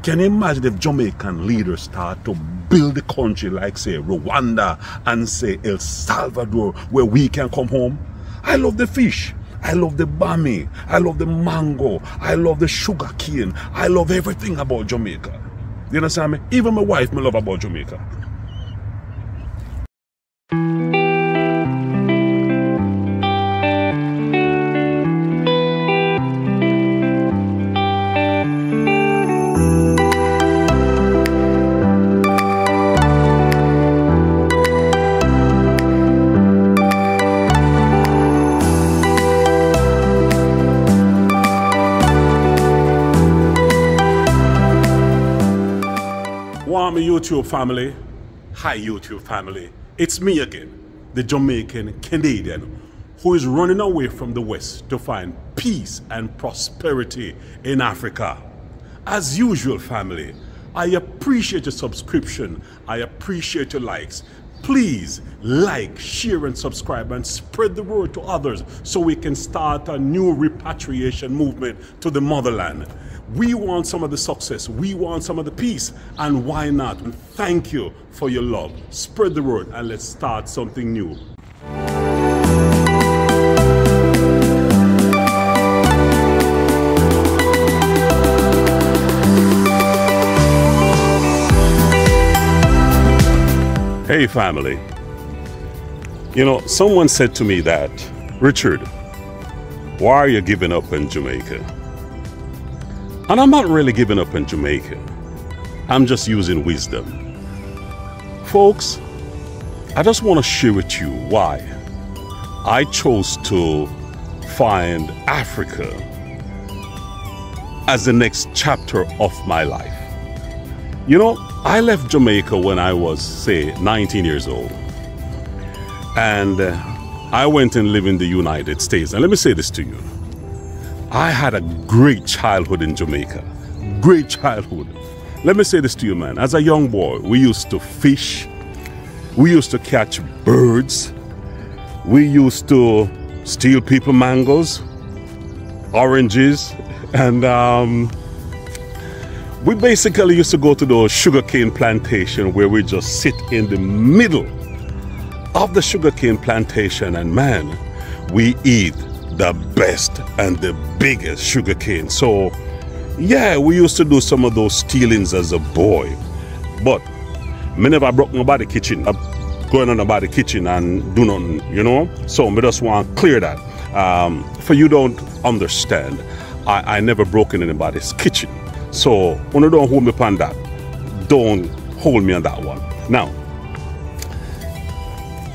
Can you imagine if Jamaican leaders start to build the country like, say, Rwanda and, say, El Salvador, where we can come home? I love the fish. I love the bami. I love the mango. I love the sugar cane. I love everything about Jamaica. You understand me? Even my wife, me love about Jamaica. YouTube family, hi YouTube family, it's me again, the Jamaican Canadian who is running away from the West to find peace and prosperity in Africa. As usual family, I appreciate your subscription, I appreciate your likes. Please like, share and subscribe and spread the word to others so we can start a new repatriation movement to the motherland. We want some of the success, we want some of the peace, and why not? And thank you for your love. Spread the word and let's start something new. Hey family, you know, someone said to me that, Richard, why are you giving up in Jamaica? And I'm not really giving up in Jamaica. I'm just using wisdom. Folks, I just want to share with you why I chose to find Africa as the next chapter of my life. You know, I left Jamaica when I was, say, 19 years old. And I went and lived in the United States. And let me say this to you. I had a great childhood in Jamaica. Great childhood. Let me say this to you, man. As a young boy, we used to fish. We used to catch birds. We used to steal people mangoes, oranges, and we basically used to go to those sugarcane plantation where we just sit in the middle of the sugarcane plantation, and man, we eat the best and the biggest sugarcane. So yeah, we used to do some of those stealings as a boy, but me never broke nobody's kitchen. I'm going on nobody's kitchen and do nothing, you know. So me just want to clear that. For you don't understand, I never broke in anybody's kitchen. So when you don't hold me upon that, don't hold me on that one. Now,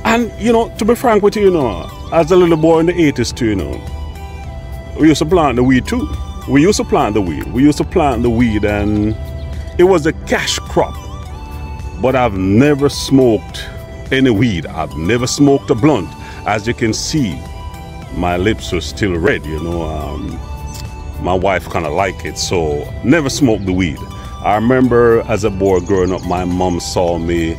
and you know, to be frank with you, you know, as a little boy in the 80s too, you know, we used to plant the weed too. We used to plant the weed. We used to plant the weed, and it was a cash crop. But I've never smoked any weed. I've never smoked a blunt. As you can see, my lips are still red, you know. My wife kind of liked it, so never smoked the weed. I remember as a boy growing up, my mom saw me,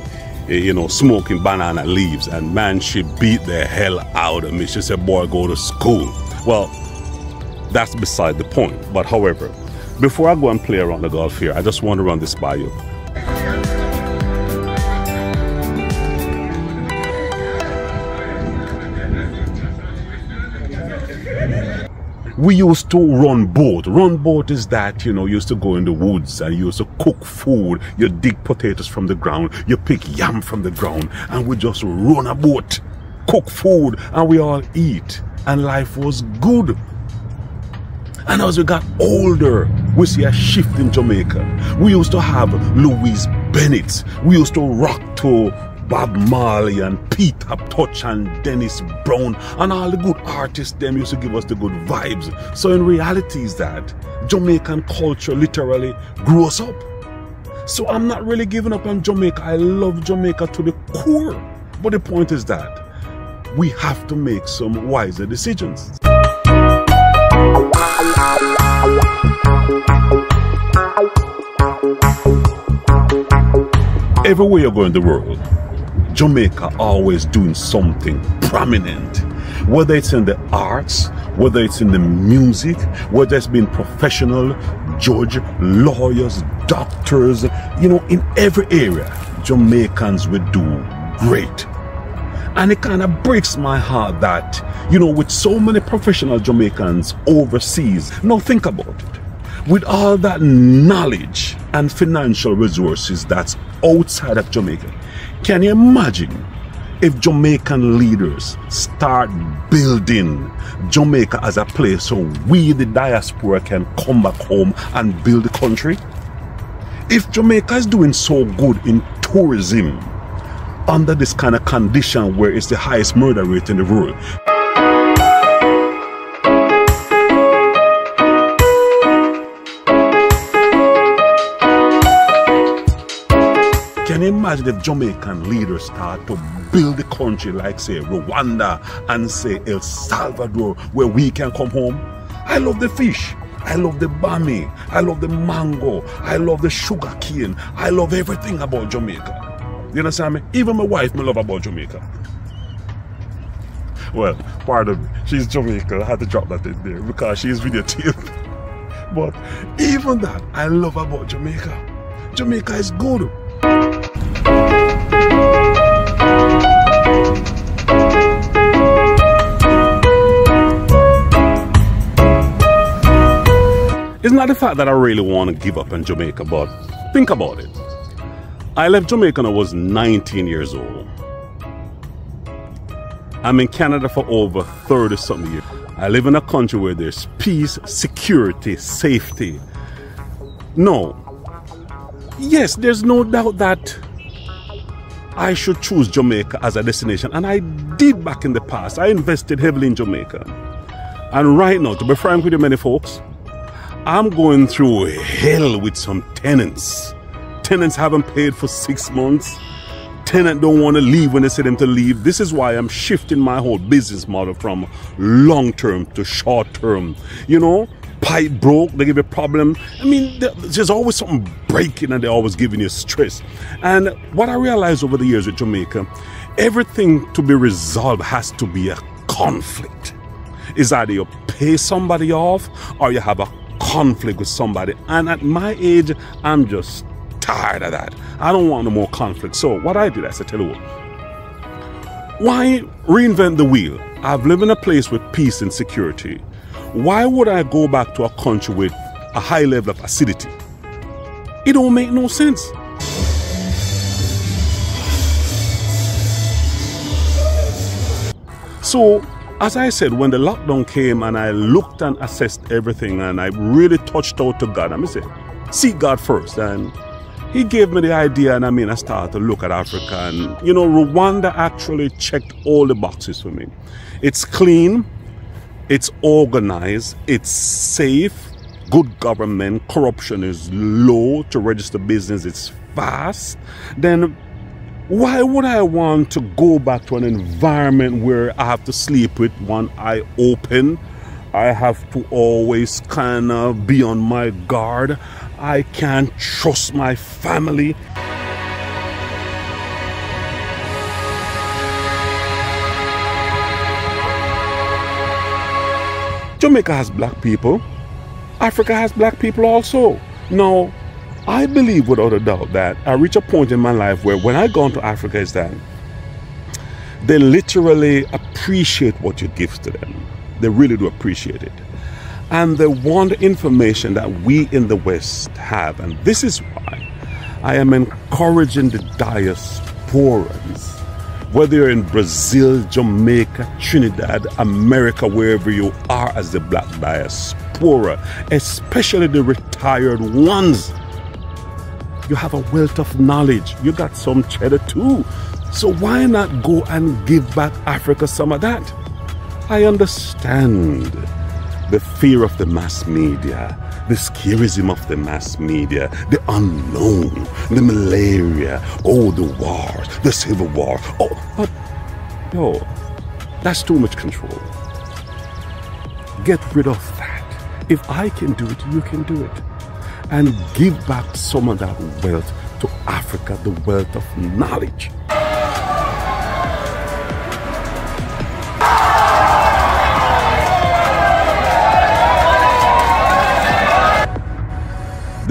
you know, smoking banana leaves, and man, she beat the hell out of me. She said, boy, go to school. Well, that's beside the point. But however, before I go and play around the golf here, I just want to run this by you. We used to run boat. Run boat is that, you know, you used to go in the woods and you used to cook food. You dig potatoes from the ground. You pick yam from the ground. And we just run a boat, cook food, and we all eat. And life was good. And as we got older, we see a shift in Jamaica. We used to have Louise Bennett. We used to rock to Bob Marley and Pete Touch and Dennis Brown and all the good artists. Them used to give us the good vibes. So in reality is that Jamaican culture literally grew us up. So I'm not really giving up on Jamaica. I love Jamaica to the core. But the point is that we have to make some wiser decisions. Everywhere you go in the world, Jamaica always doing something prominent, whether it's in the arts, whether it's in the music, whether it's being professional, judge, lawyers, doctors, you know, in every area, Jamaicans will do great. And it kind of breaks my heart that, you know, with so many professional Jamaicans overseas, now think about it. With all that knowledge and financial resources that's outside of Jamaica, can you imagine if Jamaican leaders start building Jamaica as a place so we, the diaspora, can come back home and build the country? If Jamaica is doing so good in tourism, under this kind of condition where it's the highest murder rate in the world, can you imagine if Jamaican leaders start to build the country like, say, Rwanda and, say, El Salvador, where we can come home? I love the fish. I love the bami. I love the mango. I love the sugar cane. I love everything about Jamaica. You understand me? Even my wife, me love about Jamaica. Well, pardon me. She's Jamaican. I had to drop that in there because she's videotaped. But even that, I love about Jamaica. Jamaica is good. It's not the fact that I really want to give up on Jamaica, but think about it. I left Jamaica when I was 19 years old. I'm in Canada for over 30-something years. I live in a country where there's peace, security, safety. No. Yes, there's no doubt that I should choose Jamaica as a destination. And I did back in the past. I invested heavily in Jamaica. And right now, to be frank with you many folks, I'm going through hell with some tenants. Tenants haven't paid for 6 months. Tenants don't want to leave when they say them to leave. This is why I'm shifting my whole business model from long-term to short-term. You know, pipe broke, they give you a problem. I mean, there's always something breaking and they're always giving you stress. And what I realized over the years with Jamaica, everything to be resolved has to be a conflict. It's either you pay somebody off or you have a conflict with somebody. And at my age, I'm just tired of that. I don't want no more conflict. So what I did, I said, tell you what, why reinvent the wheel? I've lived in a place with peace and security. Why would I go back to a country with a high level of acidity? It don't make no sense. So as I said, when the lockdown came and I looked and assessed everything and I really touched out to God, I said, seek God first. And He gave me the idea, and I started to look at Africa. And, you know, Rwanda actually checked all the boxes for me. It's clean, it's organized, it's safe, good government, corruption is low, to register business it's fast. Then why would I want to go back to an environment where I have to sleep with one eye open? I have to always kind of be on my guard. I can't trust my family. Jamaica has black people. Africa has black people also. Now, I believe without a doubt that I reach a point in my life where when I go into Africa is that they literally appreciate what you give to them. They really do appreciate it. And they want the information that we in the West have. And this is why I am encouraging the diasporans, whether you're in Brazil, Jamaica, Trinidad, America, wherever you are as the black diaspora, especially the retired ones. You have a wealth of knowledge. You got some cheddar too. So why not go and give back Africa some of that? I understand the fear of the mass media, the scarism of the mass media, the unknown, the malaria, oh, the wars, the civil war. Oh, but no, that's too much control. Get rid of that. If I can do it, you can do it. And give back some of that wealth to Africa, the wealth of knowledge.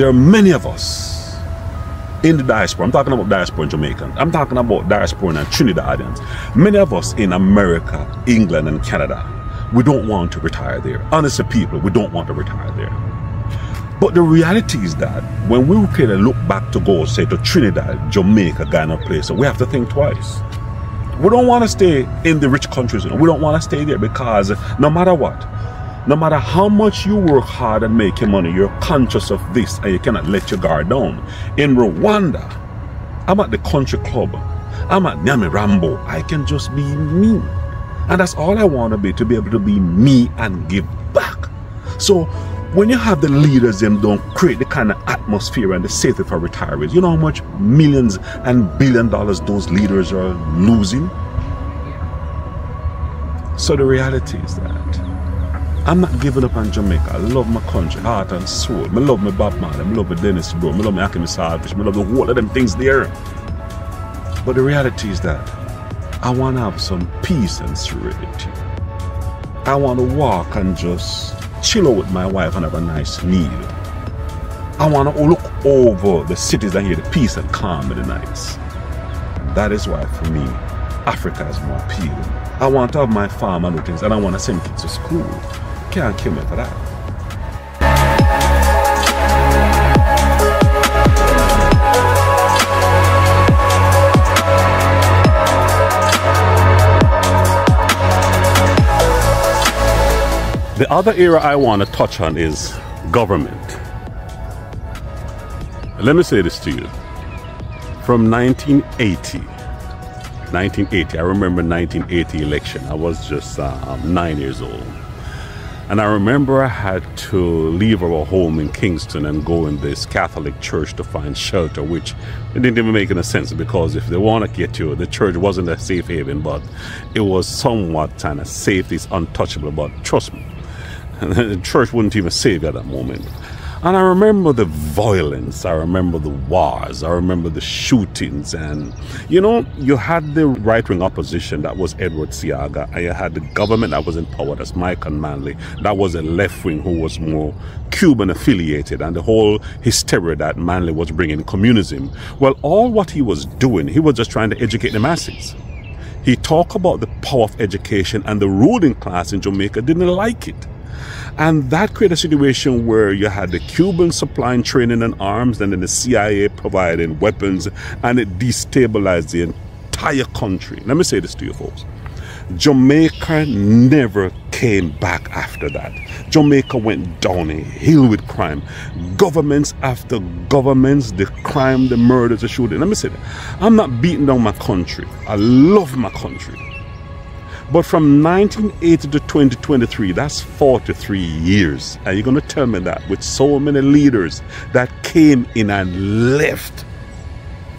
there are many of us in the diaspora. I'm talking about diaspora and Jamaican. I'm talking about diaspora and Trinidadians. Many of us in America, England, and Canada, we don't want to retire there. Honestly, people, we don't want to retire there. But the reality is that when we kind of look back to go, say, to Trinidad, Jamaica, Ghana, places, we have to think twice. We don't want to stay in the rich countries. We don't want to stay there because no matter what, no matter how much you work hard and make your money, you're conscious of this and you cannot let your guard down. In Rwanda, I'm at the country club. I'm at Mariehamn. I can just be me. And that's all I want to be able to be me and give back. So when you have the leaders, them don't create the kind of atmosphere and the safety for retirees. You know how much millions and billions of dollars those leaders are losing? So the reality is that I'm not giving up on Jamaica. I love my country, heart and soul. I love my Bob Marley. I love my Dennis Bro. I love my Akimi Salfish. I love the whole of them things there. But the reality is that I want to have some peace and serenity. I want to walk and just chill out with my wife and have a nice meal. I want to look over the cities and hear the peace and calm in the nights. That is why for me, Africa is more appealing. I want to have my farm and things, and I want to send kids to school. Can't kill me for that. The other area I want to touch on is government. Let me say this to you. From 1980, I remember 1980 election. I was just 9 years old. And I remember I had to leave our home in Kingston and go in this Catholic church to find shelter, which it didn't even make any sense because if they want to get you, the church wasn't a safe haven, but it was somewhat kind of safe. It's untouchable, but trust me, the church wouldn't even save you at that moment. And I remember the violence, I remember the wars, I remember the shootings, and you know, you had the right-wing opposition, that was Edward Seaga, and you had the government that was in power, that's Mike and Manley, that was a left-wing who was more Cuban affiliated, and the whole hysteria that Manley was bringing, communism. Well, all what he was doing, he was just trying to educate the masses. He talked about the power of education, and the ruling class in Jamaica didn't like it. And that created a situation where you had the Cubans supplying training and arms, and then the CIA providing weapons, and it destabilized the entire country. Let me say this to you folks. Jamaica never came back after that. Jamaica went downhill with crime. Governments after governments, the crime, the murders, the shooting. Let me say that. I'm not beating down my country. I love my country. But from 1980 to 2023, that's 43 years. And you're going to tell me that with so many leaders that came in and left,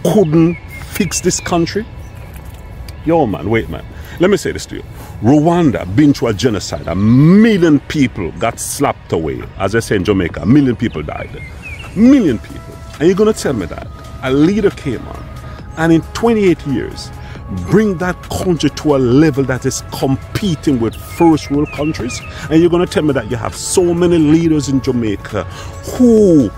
couldn't fix this country? Yo, man, wait, man. Let me say this to you. Rwanda been through a genocide. 1 million people got slapped away. As I say in Jamaica, 1 million people died. 1 million people. And you're going to tell me that a leader came on, and in 28 years, bring that country to a level that is competing with first world countries. And you're going to tell me that you have so many leaders in Jamaica who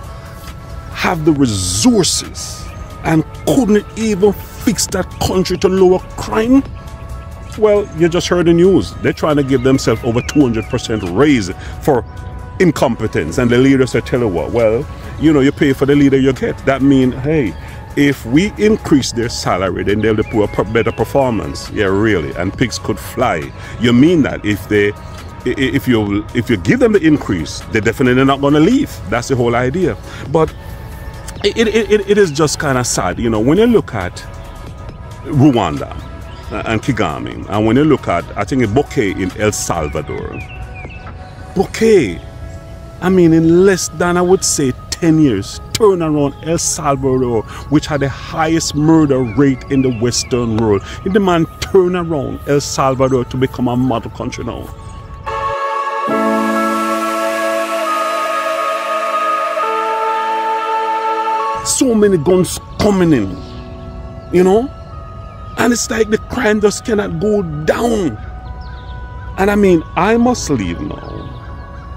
have the resources and couldn't even fix that country to lower crime? Well, you just heard the news. They're trying to give themselves over 200% raise for incompetence, and the leaders are telling what? Well, you know, you pay for the leader you get. That means, hey, if we increase their salary, then they'll do a better performance. Yeah, really. And pigs could fly. You mean that if you give them the increase, they're definitely not going to leave. That's the whole idea. But it is just kind of sad, you know, when you look at Rwanda and Kigami, and when you look at, I think, a bouquet in El Salvador. Bouquet, I mean, in less than, I would say, 10 years, turn around El Salvador, which had the highest murder rate in the Western world. And the man turn around El Salvador to become a model country now. So many guns coming in, you know? And it's like the crime just cannot go down. And I mean, I must leave now.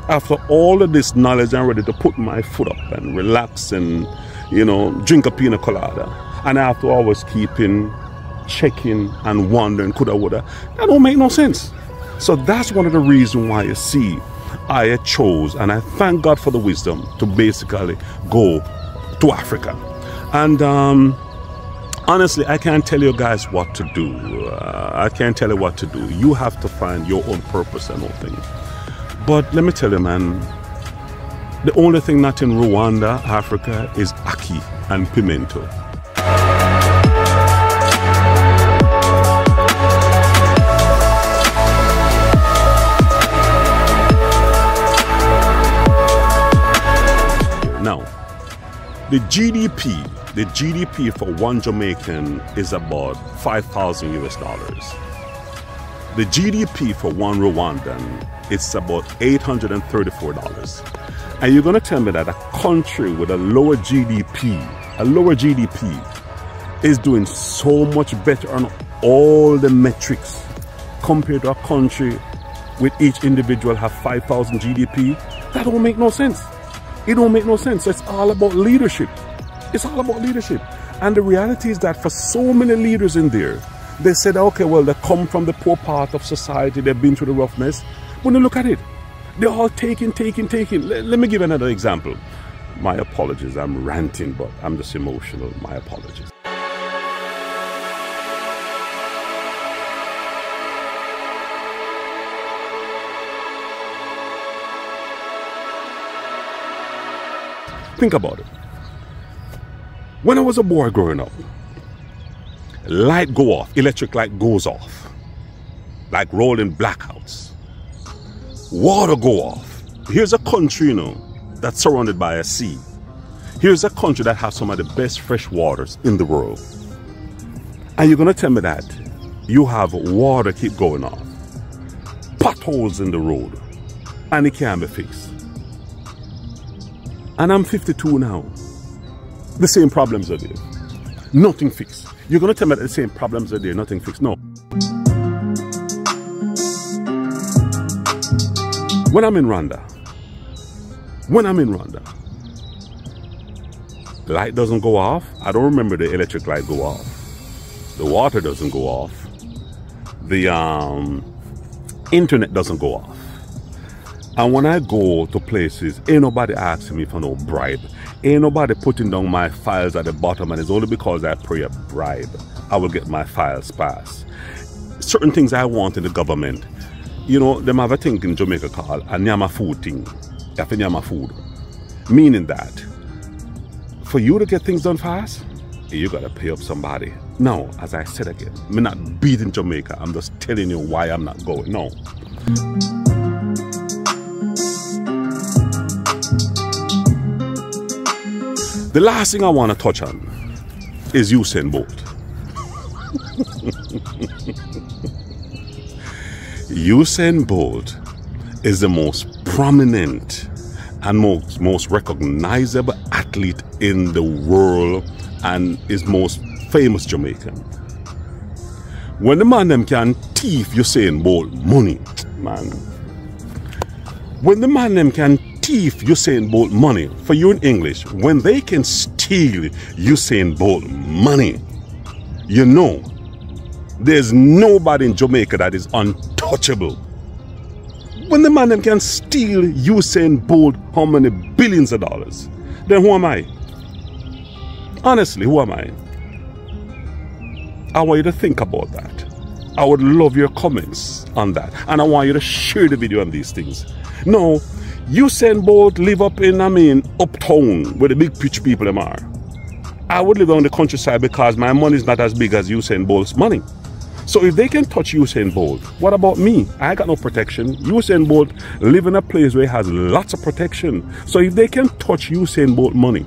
After all of this knowledge, I'm ready to put my foot up and relax and, you know, drink a pina colada. And I have to always keep in checking and wondering, coulda, woulda. That don't make no sense. So that's one of the reasons why you see I chose, and I thank God for the wisdom to basically go to Africa. And honestly, I can't tell you guys what to do. I can't tell you what to do. You have to find your own purpose and all things. But let me tell you, man, the only thing not in Rwanda, Africa, is ackee and pimento. Now, the GDP for one Jamaican is about 5,000 US dollars. The GDP for one Rwandan is about $834. And you're going to tell me that a country with a lower GDP is doing so much better on all the metrics compared to a country with each individual have 5,000 GDP? That don't make no sense. It don't make no sense. It's all about leadership. It's all about leadership. And the reality is that for so many leaders in there, they said, okay, well, they come from the poor part of society. They've been through the roughness. When you look at it, they're all taking. Let me give another example. My apologies. I'm ranting, but I'm just emotional. My apologies. Think about it. When I was a boy growing up, light go off, electric light goes off, like rolling blackouts. Water go off. Here's a country, you know, that's surrounded by a sea. Here's a country that has some of the best fresh waters in the world. And you're going to tell me that you have water keep going off, potholes in the road, and it can't be fixed. And I'm 52 now. The same problems are there. Nothing fixed. You're going to tell me that the same problems are there, nothing fixed. No. When I'm in Rwanda, the light doesn't go off. I don't remember the electric light go off. The water doesn't go off. The internet doesn't go off. And when I go to places, ain't nobody asking me for no bribe. Ain't nobody putting down my files at the bottom, and it's only because I pay a bribe I will get my files passed. Certain things I want in the government, you know, them have a thing in Jamaica called a nyama food thing. You have to nyama food. Meaning that for you to get things done fast, you gotta pay up somebody. Now, as I said again, I'm not beating Jamaica. I'm just telling you why I'm not going. No. The last thing I want to touch on is Usain Bolt. Usain Bolt is the most prominent and most recognizable athlete in the world and is most famous Jamaican. When the man them can thief Usain Bolt money, man. When the man them can thief Usain Bolt money, for you in English, when they can steal Usain Bolt money, you know, there's nobody in Jamaica that is untouchable. When the man them can steal Usain Bolt how many billions of dollars, then who am I? Honestly, who am I? I want you to think about that. I would love your comments on that. And I want you to share the video on these things. No, Usain Bolt live up in, uptown where the big rich people them are. I would live on the countryside because my money is not as big as Usain Bolt's money. So if they can touch Usain Bolt, what about me? I got no protection. Usain Bolt live in a place where he has lots of protection. So if they can touch Usain Bolt money,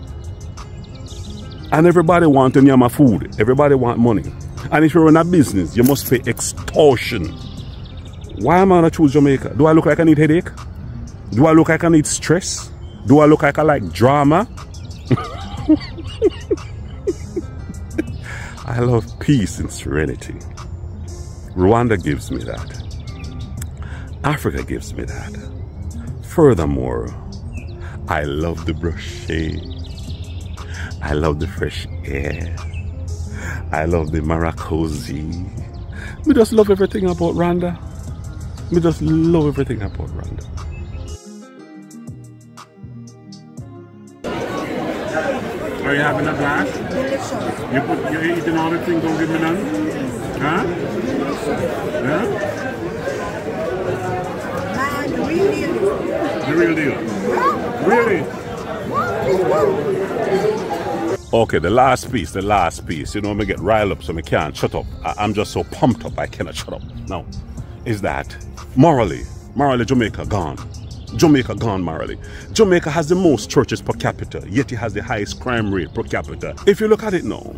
and everybody want to nyama food, everybody want money. And if you're in a business, you must pay extortion. Why am I going to choose Jamaica? Do I look like I need headache? Do I look like I need stress? Do I look like I like drama? I love peace and serenity. Rwanda gives me that. Africa gives me that. Furthermore, I love the brochet. I love the fresh air. I love the Maracosi. Me just love everything about Rwanda. Me just love everything about Rwanda. Are you having a blast? Delicious. You're eating all the things, don't give me none? Huh? Yeah? Man, the real deal. The real deal? Yeah. Really? Okay, the last piece, you know, me get riled up so me can't shut up. I'm just so pumped up I cannot shut up. Now, is that morally Jamaica gone. Jamaica gone morally. Jamaica has the most churches per capita, yet it has the highest crime rate per capita. If you look at it now,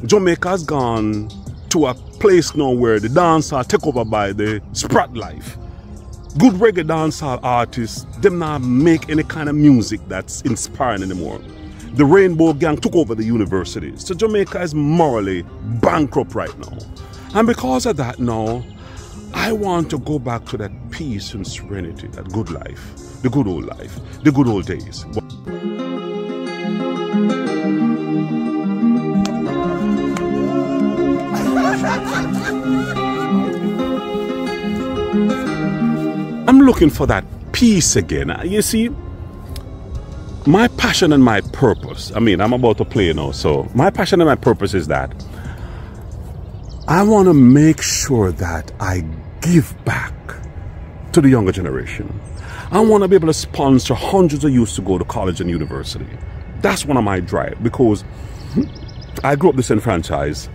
Jamaica has gone to a place now where the dancehall take over by the sprat life. Good reggae dancehall artists, them not make any kind of music that's inspiring anymore. The Rainbow Gang took over the universities. So Jamaica is morally bankrupt right now. And because of that now, I want to go back to that peace and serenity, that good life, the good old life, the good old days. I'm looking for that peace again. You see, my passion and my purpose, I mean, I'm about to play now, so my passion and my purpose is that I want to make sure that I give back to the younger generation. I want to be able to sponsor hundreds of youths to go to college and university. That's one of my drive, because I grew up disenfranchised.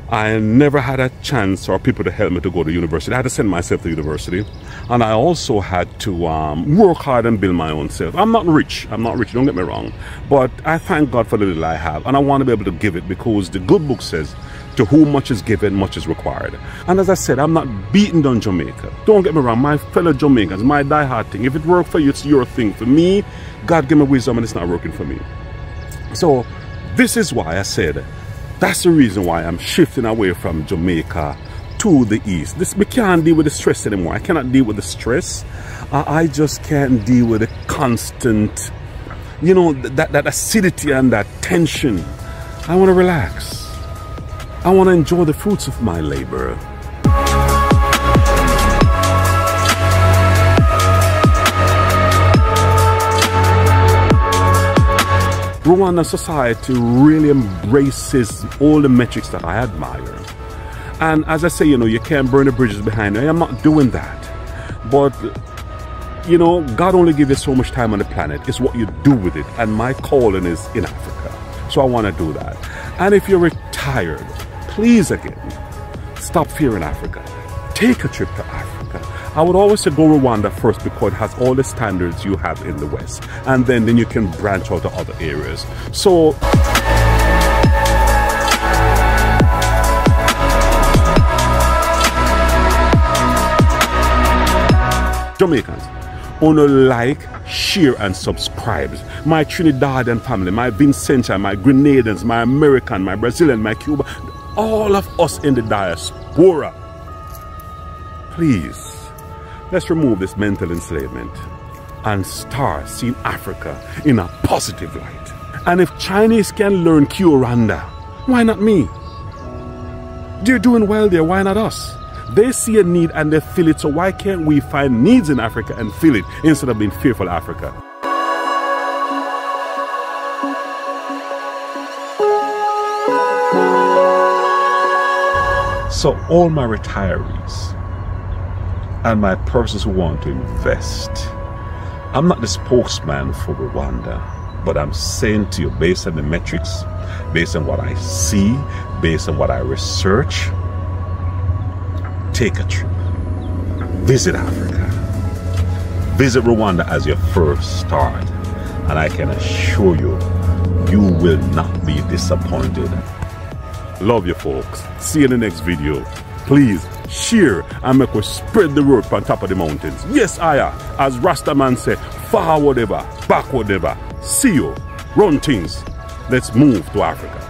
I never had a chance or people to help me to go to university. I had to send myself to university. And I also had to work hard and build my own self. I'm not rich, don't get me wrong. But I thank God for the little I have. And I want to be able to give it, because the good book says, to whom much is given, much is required. And as I said, I'm not beating down Jamaica. Don't get me wrong, my fellow Jamaicans, my die-hard thing. If it worked for you, it's your thing. For me, God give me wisdom and it's not working for me. So this is why I said, that's the reason why I'm shifting away from Jamaica to the east. We can't deal with the stress anymore. I cannot deal with the stress. I just can't deal with the constant, you know, that acidity and that tension. I want to relax. I want to enjoy the fruits of my labor. Rwandan society really embraces all the metrics that I admire. And as I say, you know, you can't burn the bridges behind me. I'm not doing that. But, you know, God only gives you so much time on the planet. It's what you do with it. And my calling is in Africa. So I want to do that. And if you're retired, please again, stop fearing Africa. Take a trip to Africa. I would always say go Rwanda first, because it has all the standards you have in the West. And then you can branch out to other areas. So Jamaicans, only like, share and subscribe. My Trinidadian family, my Vincentian, my Grenadians, my American, my Brazilian, my Cuban, all of us in the diaspora. Please, let's remove this mental enslavement and start seeing Africa in a positive light. And if Chinese can learn Kioranda, why not me? They're doing well there, why not us? They see a need and they feel it, so why can't we find needs in Africa and fill it instead of being fearful of Africa? So all my retirees and my persons who want to invest, I'm not the spokesman for Rwanda, but I'm saying to you, based on the metrics, based on what I see, based on what I research, take a trip. Visit Africa. Visit Rwanda as your first start. And I can assure you, you will not be disappointed. Love you folks. See you in the next video. Please share and make us spread the word on top of the mountains. Yes, as Rastaman said, far whatever, back whatever. See you. Run things. Let's move to Africa.